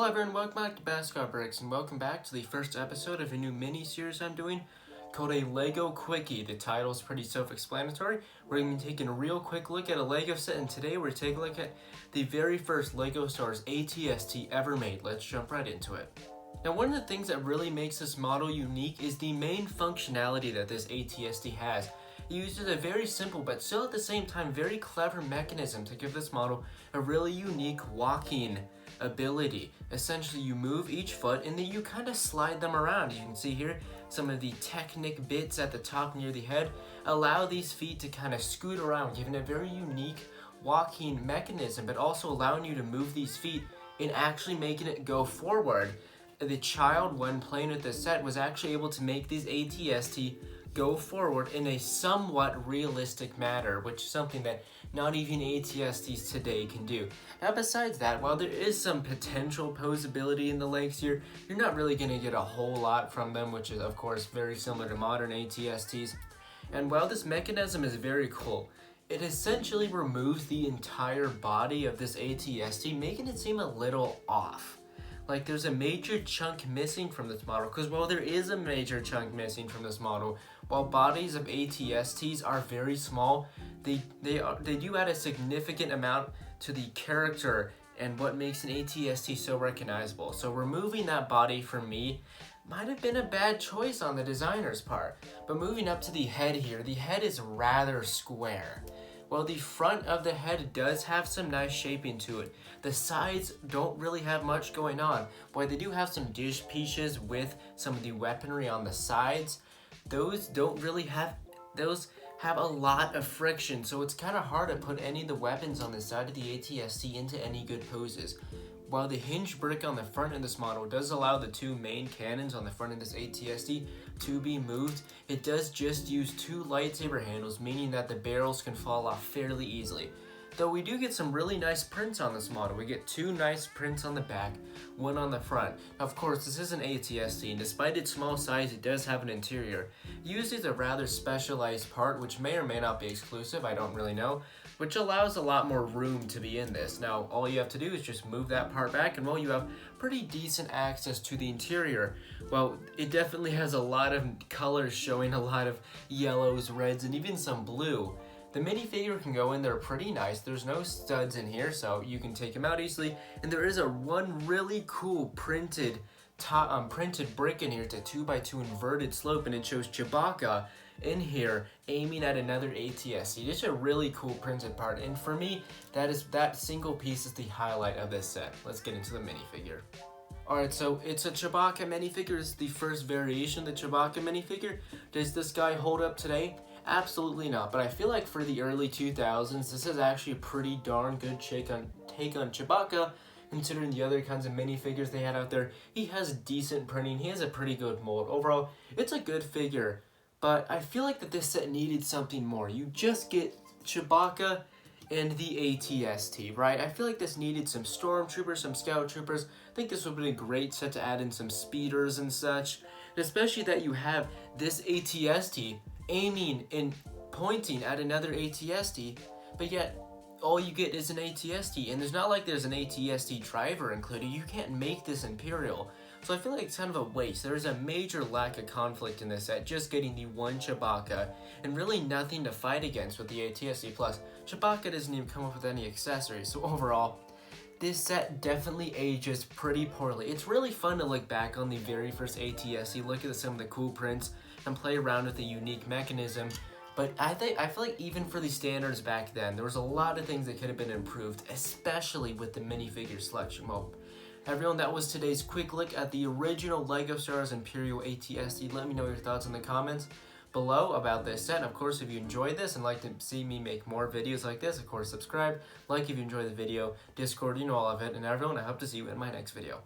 Hello everyone, welcome back to Basketball Bricks, and welcome back to the first episode of a new mini-series I'm doing called a Lego Quickie. The title is pretty self-explanatory. We're going to be taking a real quick look at a Lego set, and today we're taking a look at the very first Lego Stars ATST ever made. Let's jump right into it. Now, one of the things that really makes this model unique is the main functionality that this ATST has. It uses a very simple but still at the same time very clever mechanism to give this model a really unique walking ability. Essentially, you move each foot and then you kind of slide them around. You can see here some of the Technic bits at the top near the head allow these feet to kind of scoot around, giving a very unique walking mechanism, but also allowing you to move these feet and actually making it go forward. The child, when playing with this set, was actually able to make these ATST go forward in a somewhat realistic manner, which is something that not even ATSTs today can do. Now, besides that, while there is some potential posability in the legs here, you're not really going to get a whole lot from them, which is of course very similar to modern ATSTs. And while this mechanism is very cool, it essentially removes the entire body of this ATST, making it seem a little off. Like there's a major chunk missing from this model, because while there is a major chunk missing from this model, while bodies of ATSTs are very small, they do add a significant amount to the character and what makes an ATST so recognizable. So removing that body for me might have been a bad choice on the designer's part. But moving up to the head here, the head is rather square. While the front of the head does have some nice shaping to it, the sides don't really have much going on. While they do have some dish pieces with some of the weaponry on the sides, those have a lot of friction, so it's kind of hard to put any of the weapons on the side of the ATST into any good poses. While the hinge brick on the front of this model does allow the two main cannons on the front of this ATST to be moved, it does just use two lightsaber handles, meaning that the barrels can fall off fairly easily. Though we do get some really nice prints on this model. We get two nice prints on the back, one on the front. Now, of course, this is an ATST, and despite its small size, it does have an interior. It uses a rather specialized part, which may or may not be exclusive, I don't really know, which allows a lot more room to be in this. Now, all you have to do is just move that part back, and well, you have pretty decent access to the interior. Well, it definitely has a lot of colors showing, a lot of yellows, reds, and even some blue. The minifigure can go in there pretty nice. There's no studs in here, so you can take them out easily. And there is one really cool printed brick in here. It's a 2x2 inverted slope, and it shows Chewbacca in here aiming at another ATST. It's a really cool printed part, and for me, that single piece is the highlight of this set. Let's get into the minifigure. Alright, so it's a Chewbacca minifigure. It's the first variation of the Chewbacca minifigure. Does this guy hold up today? Absolutely not, but I feel like for the early 2000s, this is actually a pretty darn good take on Chewbacca, considering the other kinds of minifigures they had out there. He has decent printing, he has a pretty good mold. Overall, it's a good figure, but I feel like that this set needed something more. You just get Chewbacca and the ATST, right? I feel like this needed some stormtroopers, some scout troopers. I think this would have been a great set to add in some speeders and such, and especially that you have this ATST aiming and pointing at another ATST, but yet all you get is an ATST, and there's not like there's an ATST driver included. You can't make this Imperial, so I feel like it's kind of a waste. There's a major lack of conflict in this set, just getting the one Chewbacca and really nothing to fight against with the ATST. Plus, Chewbacca doesn't even come up with any accessories, so overall, this set definitely ages pretty poorly. It's really fun to look back on the very first ATST, look at some of the cool prints, and play around with the unique mechanism. But I feel like even for the standards back then, there was a lot of things that could have been improved, especially with the minifigure selection. Well, everyone, that was today's quick look at the original Lego Stars Imperial ATST. Let me know your thoughts in the comments below about this set. And of course, if you enjoyed this and like to see me make more videos like this, of course, subscribe, like if you enjoyed the video, Discord, you know all of it. And everyone, I hope to see you in my next video.